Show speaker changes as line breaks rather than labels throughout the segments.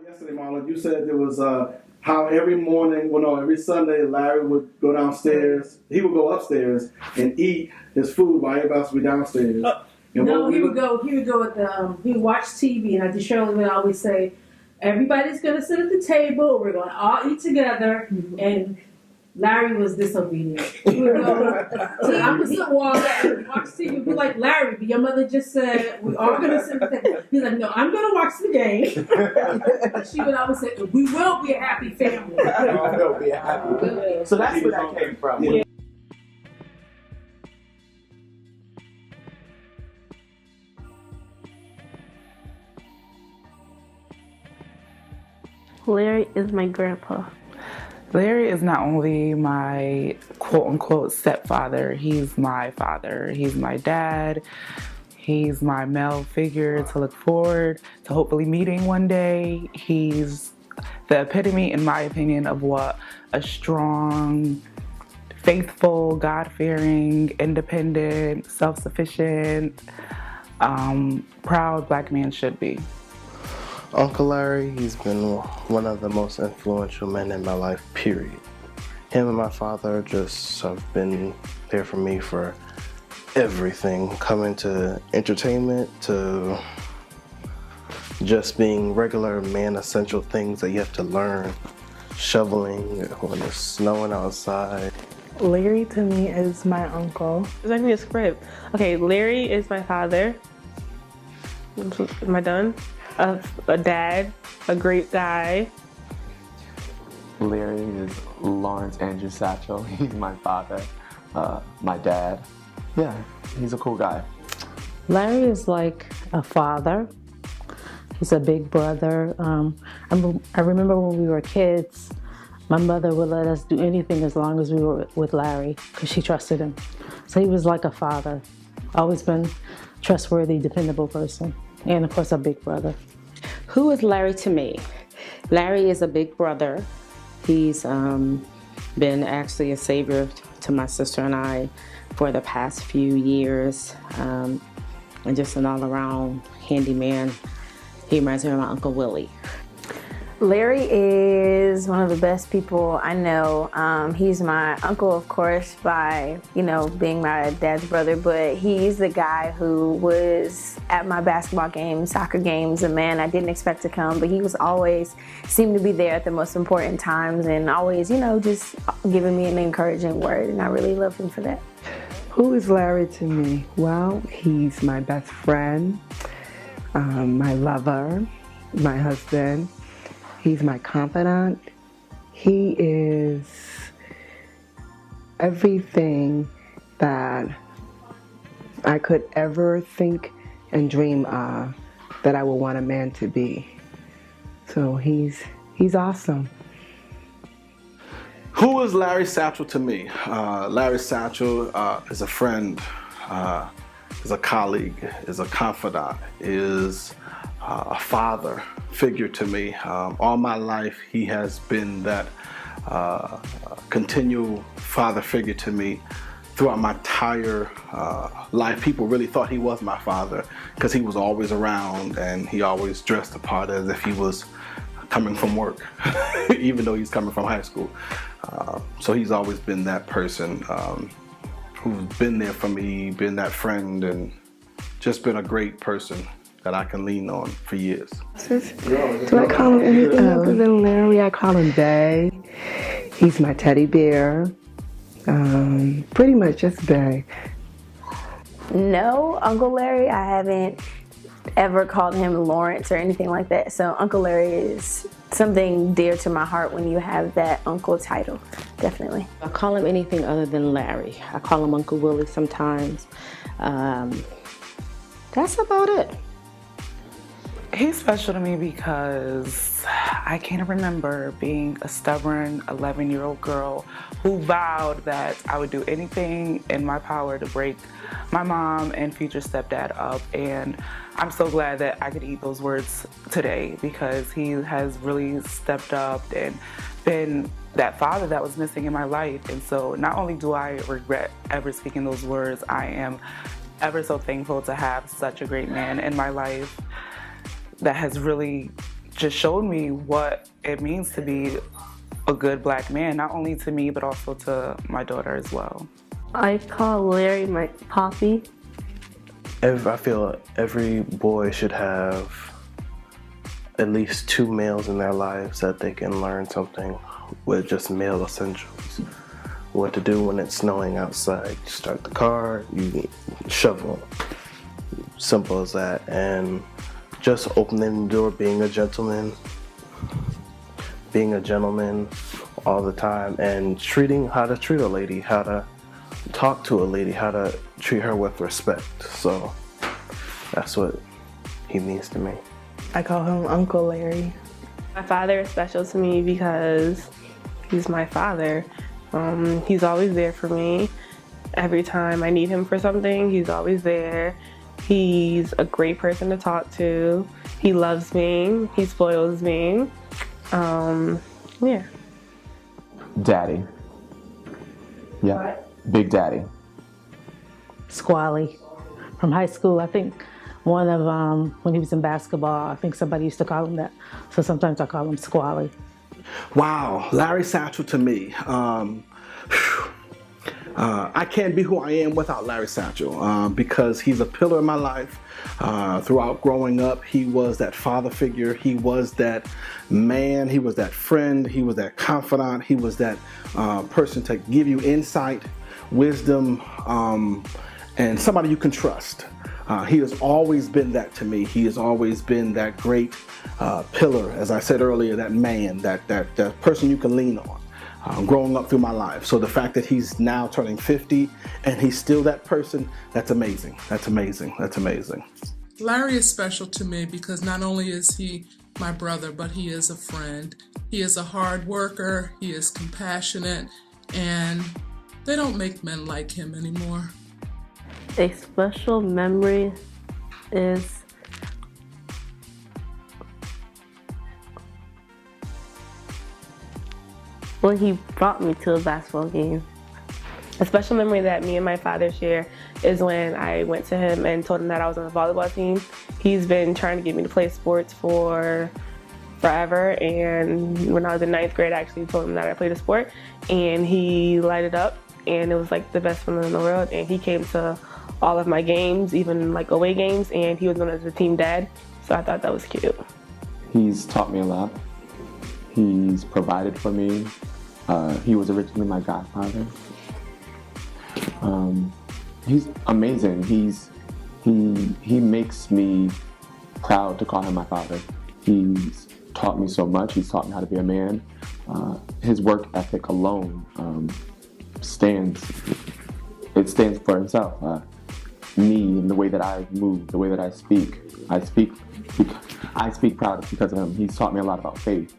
Yesterday, Marlon, you said there was how every morning, well, no, every Sunday, Larry would go downstairs. He would go upstairs and eat his food while everybody else would be downstairs.
No, he would go. He would go at the. He would watch TV, and at the show, would always say, "Everybody's gonna sit at the table. We're gonna all eat together." And Larry was disobedient. He would go to the opposite wall and watch TV. Be like, "Larry, but your mother just said we're all gonna sit at the table." He's like, "No, I'm gonna watch the game." She would always say, "We will be a happy family."
We will be a happy family. So that's where that came from.
Yeah.
Larry is my grandpa.
Larry is not only my quote-unquote stepfather, he's my father. He's my dad. He's my male figure to look forward to hopefully meeting one day. He's the epitome, in my opinion, of what a strong, faithful, God-fearing, independent, self-sufficient, proud Black man should be.
Uncle Larry, he's been one of the most influential men in my life, period. Him and my father just have been there for me for everything, coming to entertainment, to just being regular man essential things that you have to learn. Shoveling when it's snowing outside.
Larry to me is my uncle.
It's actually a script. Okay, Larry is my father. Am I done? A dad, a great guy.
Larry is Lawrence Andrew Satchell. He's my father, my dad. Yeah, he's a cool guy.
Larry is like a father. He's a big brother. I remember when we were kids, my mother would let us do anything as long as we were with Larry because she trusted him. So he was like a father. Always been trustworthy, dependable person. And of course, a big brother.
Who is Larry to me? Larry is a big brother. He's been actually a savior to my sister and I for the past few years, and just an all-around handyman. He reminds me of my Uncle Willie.
Larry is one of the best people I know. He's my uncle, of course, by, being my dad's brother, but he's the guy who was at my basketball games, soccer games, a man I didn't expect to come, but he was always seemed to be there at the most important times and always, just giving me an encouraging word, and I really love him for that.
Who is Larry to me? Well, he's my best friend, my lover, my husband. He's my confidant. He is everything that I could ever think and dream of that I would want a man to be. So he's awesome.
Who is Larry Satchell to me? Larry Satchell is a friend, is a colleague, is a confidant, is a father figure to me. All my life, he has been that continual father figure to me. Throughout my entire life, people really thought he was my father because he was always around and he always dressed the part as if he was coming from work, even though he's coming from high school. So he's always been that person who's been there for me, been that friend, and just been a great person that I can lean on for years.
Do I call him anything other than Larry? I call him Bay. He's my teddy bear. Pretty much just Bay.
No, Uncle Larry, I haven't ever called him Lawrence or anything like that. So Uncle Larry is something dear to my heart when you have that uncle title, definitely.
I call him anything other than Larry. I call him Uncle Willie sometimes. That's about it.
He's special to me because I can't remember being a stubborn 11-year-old girl who vowed that I would do anything in my power to break my mom and future stepdad up. And I'm so glad that I could eat those words today because he has really stepped up and been that father that was missing in my life. And so not only do I regret ever speaking those words, I am ever so thankful to have such a great man in my life that has really just showed me what it means to be a good black man, not only to me, but also to my daughter as well.
I call Larry my poppy.
I feel every boy should have at least 2 males in their lives that they can learn something with, just male essentials. What to do when it's snowing outside. You start the car, you shovel. Simple as that. And just opening the door, being a gentleman all the time, and how to treat a lady, how to talk to a lady, how to treat her with respect. So that's what he means to me.
I call him Uncle Larry.
My father is special to me because he's my father. He's always there for me. Every time I need him for something, he's always there. He's a great person to talk to. He loves me. He spoils me. Yeah.
Daddy. Yeah. Big Daddy.
Squally from high school. I think one of when he was in basketball, I think somebody used to call him that. So sometimes I call him Squally.
Wow, Larry Satchell to me. I can't be who I am without Larry Satchell because he's a pillar in my life. Throughout growing up, he was that father figure. He was that man. He was that friend. He was that confidant. He was that person to give you insight, wisdom, and somebody you can trust. He has always been that to me. He has always been that great pillar, as I said earlier, that man, that person you can lean on. Growing up through my life. So the fact that he's now turning 50 and he's still that person, that's amazing. That's amazing. That's amazing.
Larry is special to me because not only is he my brother, but he is a friend. He is a hard worker, he is compassionate, and they don't make men like him anymore.
A special memory is when he brought me to a basketball game. A special memory that me and my father share is when I went to him and told him that I was on the volleyball team. He's been trying to get me to play sports for forever, and when I was in 9th grade, I actually told him that I played a sport, and he lighted up, and it was like the best feeling in the world. And he came to all of my games, even like away games, and he was known as the team dad, so I thought that was cute.
He's taught me a lot. He's provided for me. He was originally my godfather. He's amazing. He makes me proud to call him my father. He's taught me so much. He's taught me how to be a man. His work ethic alone stands for himself. Me and the way that I move, the way that I speak proud because of him. He's taught me a lot about faith.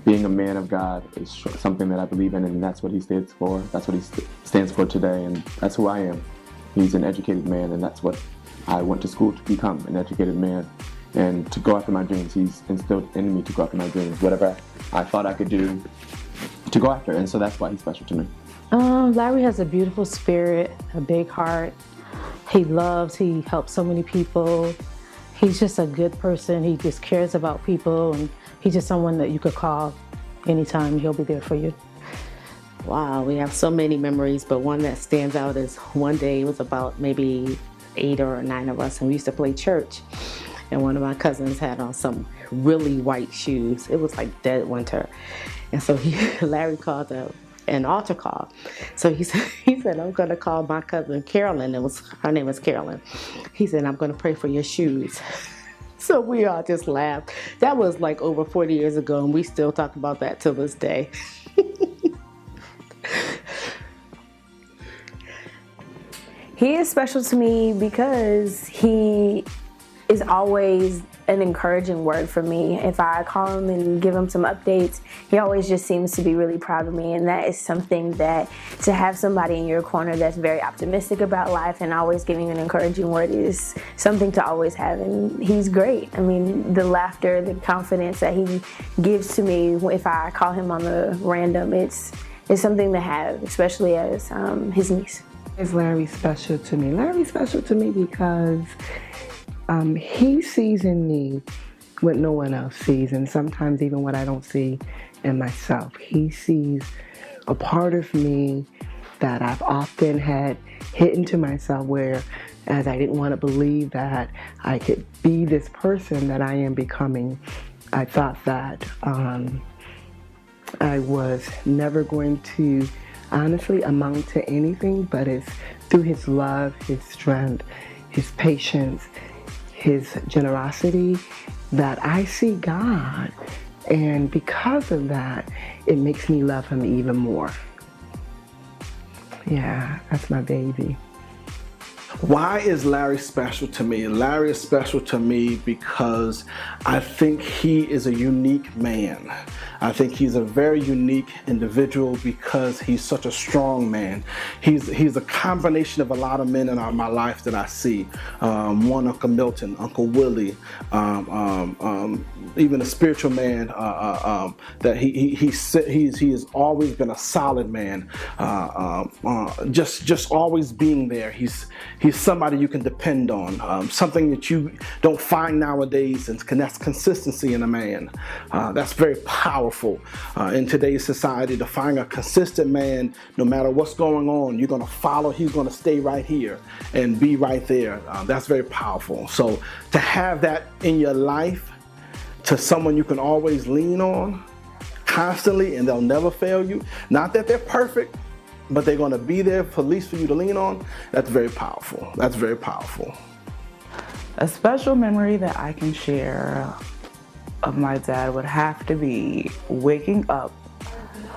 Being a man of God is something that I believe in, and that's what he stands for. That's what he stands for today, and that's who I am. He's an educated man, and that's what I went to school to become, an educated man, and to go after my dreams. He's instilled in me to go after my dreams, whatever I thought I could do to go after, and so that's why he's special to me.
Larry has a beautiful spirit, a big heart. He helps so many people. He's just a good person. He just cares about people, and he's just someone that you could call anytime. He'll be there for you.
Wow, we have so many memories, but one that stands out is one day, it was about maybe 8 or 9 of us, and we used to play church. And one of my cousins had on some really white shoes. It was like dead winter. And so Larry called an altar call. So he said, I'm going to call my cousin Carolyn. Her name was Carolyn. He said, I'm going to pray for your shoes. So we all just laughed. That was like over 40 years ago, and we still talk about that to this day.
He is special to me because he is always an encouraging word for me. If I call him and give him some updates, he always just seems to be really proud of me, and that is something that to have somebody in your corner that's very optimistic about life and always giving you an encouraging word is something to always have, and he's great. I mean, the laughter, the confidence that he gives to me if I call him on the random, it's something to have, especially as his niece.
Is Larry special to me? Larry's special to me because he sees in me what no one else sees, and sometimes even what I don't see in myself. He sees a part of me that I've often had hidden to myself, where as I didn't want to believe that I could be this person that I am becoming, I thought that I was never going to honestly amount to anything, but it's through his love, his strength, his patience, his generosity that I see God. And because of that, it makes me love him even more. Yeah, that's my baby.
Why is Larry special to me? Larry is special to me because I think he is a unique man. I think he's a very unique individual because he's such a strong man. He's a combination of a lot of men in my life that I see. One, Uncle Milton, Uncle Willie, even a spiritual man that he has always been a solid man. Just always being there. He's somebody you can depend on. Something that you don't find nowadays, and that's consistency in a man. That's very powerful in today's society, to find a consistent man. No matter what's going on, you're going to follow. He's going to stay right here and be right there. That's very powerful. So to have that in your life, to someone you can always lean on constantly, and they'll never fail you. Not that they're perfect, but they're going to be there for at least for you to lean on. That's very powerful. That's very powerful.
A special memory that I can share of my dad would have to be waking up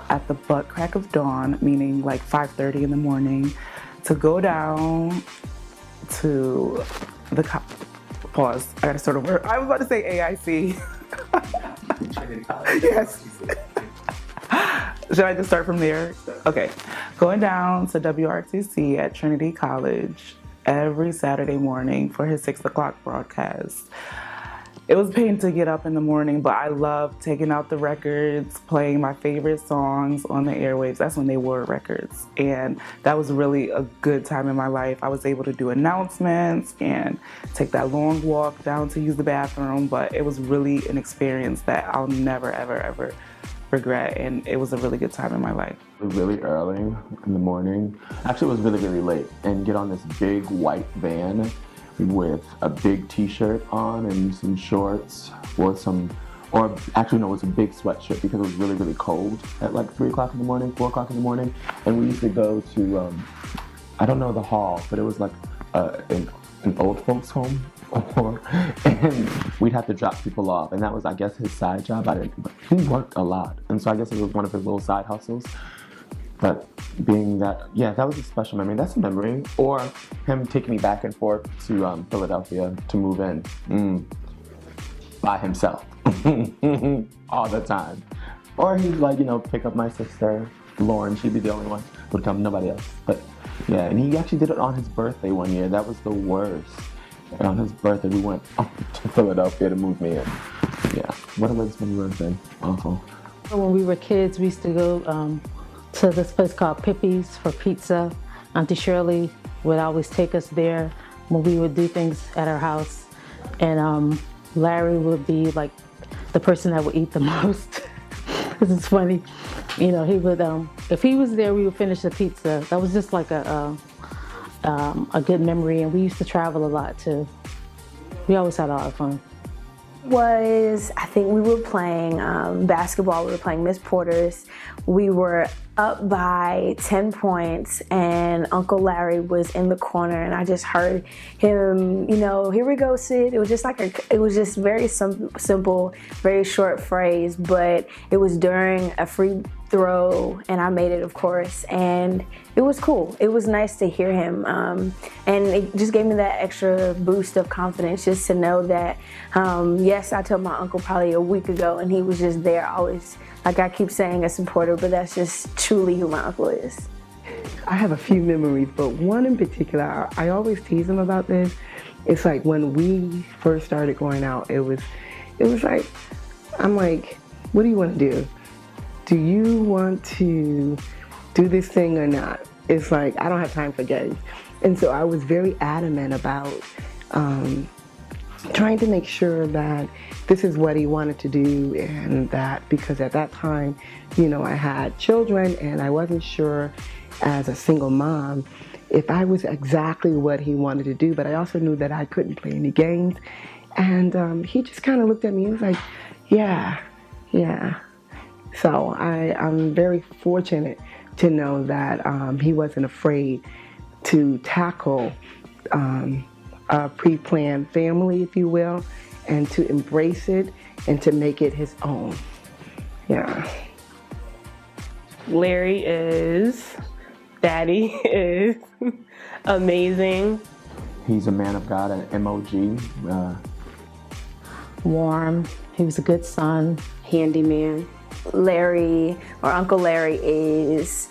at the butt crack of dawn, meaning like 5:30 in the morning, to go down to the pause. I gotta start over. I was about to say AIC. Yes. Should I just start from there? Okay. Going down to WRTC at Trinity College every Saturday morning for his 6 o'clock broadcast. It was pain to get up in the morning, but I loved taking out the records, playing my favorite songs on the airwaves. That's when they were records. And that was really a good time in my life. I was able to do announcements and take that long walk down to use the bathroom, but it was really an experience that I'll never, ever, ever regret. And it was a really good time in my life.
Really early in the morning. Actually, it was really, really late. And get on this big white van with a big t-shirt on and some shorts, it was a big sweatshirt because it was really, really cold at like 3 o'clock in the morning, 4 o'clock in the morning. And we used to go to, I don't know the hall, but it was like an old folks home. And we'd have to drop people off. And that was, I guess, his side job. But he worked a lot. And so I guess it was one of his little side hustles. But being that, yeah, that was a special memory. That's a memory. Or him taking me back and forth to Philadelphia to move in by himself all the time. Or he'd pick up my sister, Lauren. She'd be the only one who would come, nobody else. But yeah, and he actually did it on his birthday one year. That was the worst. And on his birthday, we went to Philadelphia to move me in. Yeah, what a waste of my birthday. Awful.
When we were kids, we used to go to this place called Pippi's for pizza. Auntie Shirley would always take us there when we would do things at our house. And Larry would be like the person that would eat the most. This is funny. He would, if he was there, we would finish the pizza. That was just like a good memory. And we used to travel a lot too. We always had a lot of fun.
I think we were playing basketball. We were playing Miss Porter's. We were up by 10 points, and Uncle Larry was in the corner, and I just heard him, here we go, Sid. It was just very simple, very short phrase, but it was during a free throw, and I made it, of course, and it was cool. It was nice to hear him, and it just gave me that extra boost of confidence just to know that, yes, I told my uncle probably a week ago, and he was just there always, like I keep saying, a supporter, but that's just truly who my uncle is.
I have a few memories, but one in particular, I always tease him about this. It's like when we first started going out, it was like, I'm like, what do you want to do? Do you want to do this thing or not? It's like, I don't have time for games. And so I was very adamant about trying to make sure that this is what he wanted to do, and that because at that time, I had children and I wasn't sure as a single mom if I was exactly what he wanted to do, but I also knew that I couldn't play any games. And he just kind of looked at me and was like, yeah. So I'm very fortunate to know that he wasn't afraid to tackle a pre-planned family, if you will, and to embrace it and to make it his own. Yeah.
Daddy is amazing.
He's a man of God, an MOG.
Warm. He was a good son.
Handyman. Larry, or Uncle Larry, is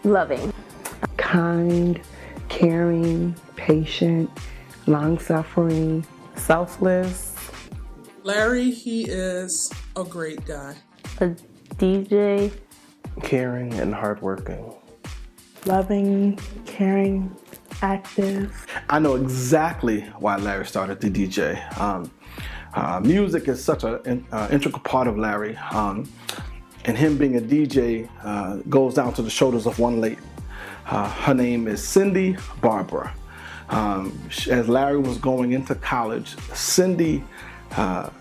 loving.
Kind, caring, patient, long-suffering.
Selfless.
Larry, he is a great guy.
A DJ.
Caring and hardworking.
Loving, caring, active.
I know exactly why Larry started the DJ. Music is such an integral part of Larry, and him being a DJ goes down to the shoulders of one lady. Her name is Cindy Barbara. As Larry was going into college, Cindy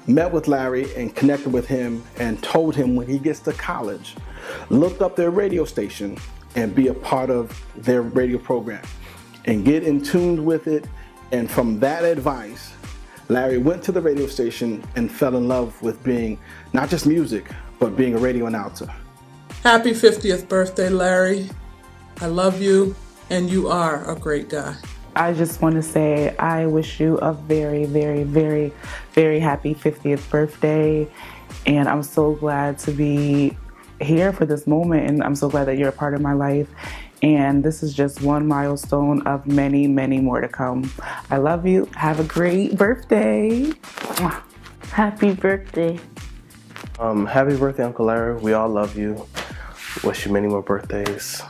met with Larry and connected with him and told him when he gets to college, look up their radio station and be a part of their radio program and get in tune with it. And from that advice, Larry went to the radio station and fell in love with being not just music, but being a radio announcer.
Happy 50th birthday, Larry. I love you, and you are a great guy.
I just want to say I wish you a very, very, very, very happy 50th birthday. And I'm so glad to be here for this moment. And I'm so glad that you're a part of my life. And this is just one milestone of many, many more to come. I love you. Have a great birthday.
Happy birthday.
Happy birthday, Uncle Larry. We all love you. Wish you many more birthdays.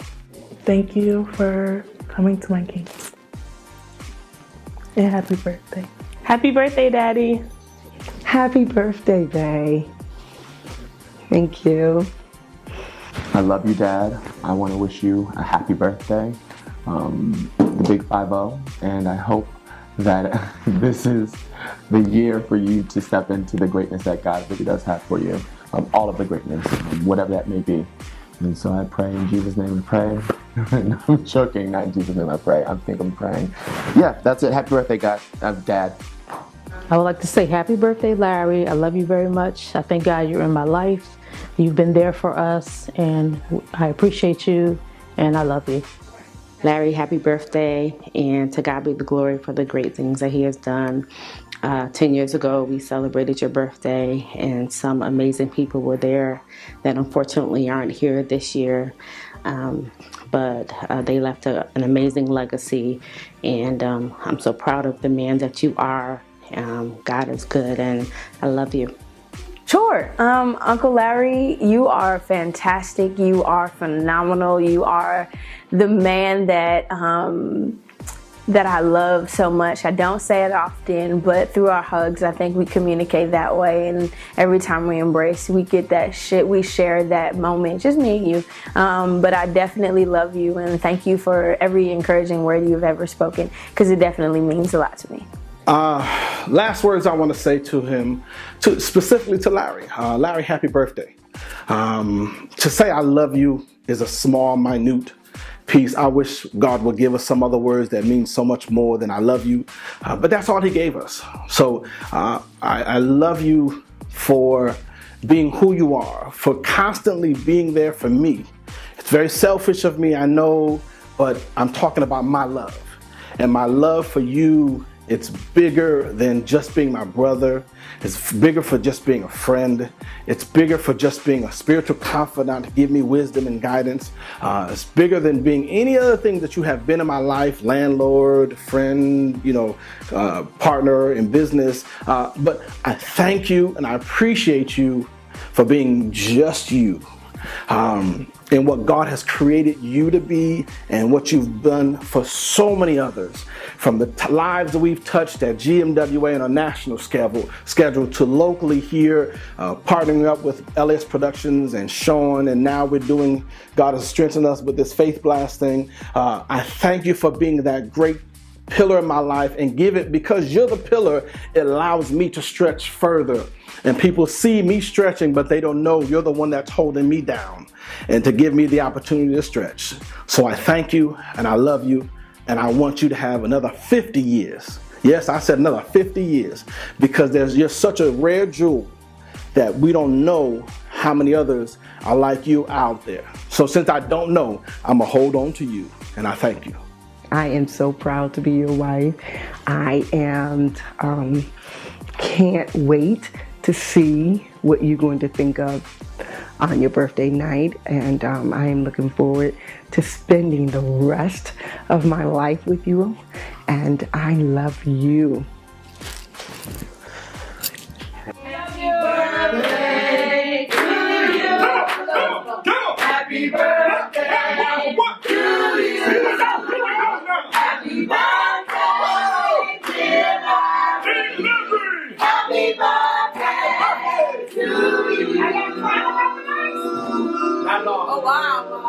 Thank you for coming to my games. And happy birthday.
Happy birthday, Daddy.
Happy birthday, Bay. Thank you.
I love you, Dad. I want to wish you a happy birthday, the big 5-0, and I hope that this is the year for you to step into the greatness that God really does have for you, all of the greatness, whatever that may be. And so I pray in Jesus' name. I pray. I'm joking, not in Jesus' name. I pray. I think I'm praying. Yeah, that's it. Happy birthday, God, Dad.
I would like to say happy birthday, Larry. I love you very much. I thank God you're in my life. You've been there for us, and I appreciate you, and I love you.
Larry, happy birthday, and to God be the glory for the great things that he has done. 10 years ago, we celebrated your birthday, and some amazing people were there that unfortunately aren't here this year. But they left an amazing legacy, and I'm so proud of the man that you are. God is good, and I love you.
Sure. Uncle Larry, you are fantastic. You are phenomenal. You are the man that I love so much. I don't say it often, but through our hugs, I think we communicate that way. And every time we embrace, we get that shit. We share that moment, just me and you. But I definitely love you, and thank you for every encouraging word you've ever spoken, because it definitely means a lot to me.
Last words I want to say to him, specifically to Larry. Larry, happy birthday. To say I love you is a small, minute piece. I wish God would give us some other words that mean so much more than I love you. But that's all he gave us. So I love you for being who you are, for constantly being there for me. It's very selfish of me, I know, but I'm talking about my love. And my love for you, it's bigger than just being my brother. It's bigger for just being a friend. It's bigger for just being a spiritual confidant to give me wisdom and guidance. It's bigger than being any other thing that you have been in my life, landlord, friend, partner in business. But I thank you and I appreciate you for being just you. in what God has created you to be and what you've done for so many others. From the lives that we've touched at GMWA on a national schedule to locally here, partnering up with LS Productions and Sean, and now we're doing, God has strengthened us with this Faith Blast thing. I thank you for being that great pillar in my life, and because you're the pillar, it allows me to stretch further. And people see me stretching, but they don't know you're the one that's holding me down and to give me the opportunity to stretch. So I thank you and I love you, and I want you to have another 50 years. Yes, I said another 50 years, because you're such a rare jewel that we don't know how many others are like you out there. So since I don't know, I'm gonna hold on to you, and I thank you.
I am so proud to be your wife. I can't wait to see what you're going to think of on your birthday night, and I am looking forward to spending the rest of my life with you, and I love you.
Happy birthday to you. Happy birthday to you. Happy birthday, dear Larry. Happy birthday to you. Oh, wow.